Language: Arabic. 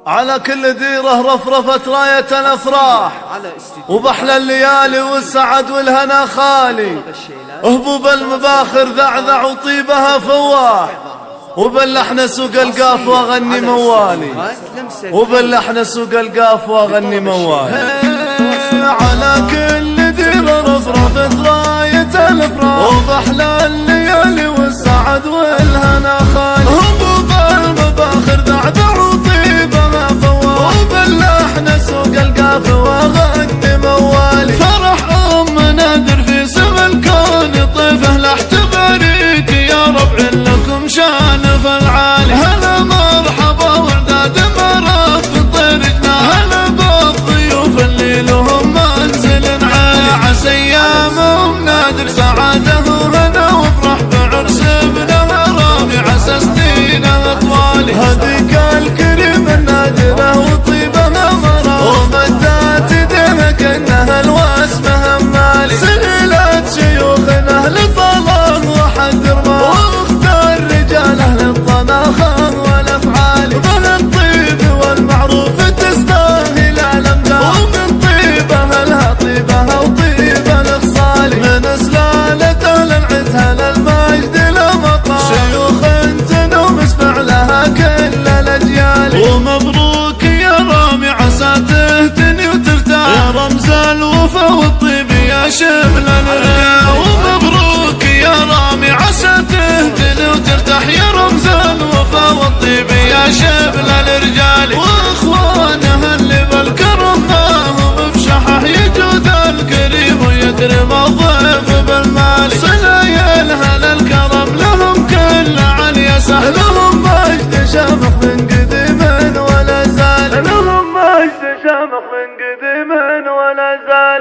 على كل ديره رفرفت راية الافراح، وبحلى الليالي والسعد والهنا خالي، هبوب المباخر ذعذع وطيبها فواح، وباللحن سوق القاف واغني موالي، وباللحن سوق القاف واغني موالي. على كل ديره رفرفت راية الافراح، وبحلى الليالي والسعد والهنا خالي، هبوب المباخر ذعذع وطيبها فواح، وباللحن سوق القاف واغني موالي. فرح نادر في سما الكون طيفه لاحتباريك يا ربع لكم شان فالعالي. هلا مرحبا ورداد مرات في طريقنا، هلا بالضيوف اللي لهم منزل عالي، عسى ايامهم نادر سعاده وهنا وافرح بعرس ابنها رامي، عسى سنينها طوالي. هديك الكريم النادره وطيبها مرات، ومدات يديها كانها الواسمه مالي، سهلت شيوخنا اهل الطلاق وحد رمال، واختار رجال اهل الطناخه والافعال، ومن الطيب والمعروف تستاهل الامداد، ومن طيبها لها طيبها وطيبها الخصالي، من سلاله اهل العتها للمجد لمطال، شيوخ تنومس فعلها كل الاجيال. ومبروك يا رامي عسى تهتني وترتاح، يا رمز الوفا والطيب يا شبل الرجال. ومبروك يا رامي عسى تهتني وترتاح، يا رمز الوفا والطيب يا شبل الرجال. واخوانها اللي بالكرم معهم بشحح، يجود الكريم ويكرم الضيف بالمال، صلايا الهلا الكرم لهم كل عليا سهل، لهم مجد شامخ من قديم ولا زال، لهم مجد شامخ من قديم ولا زال.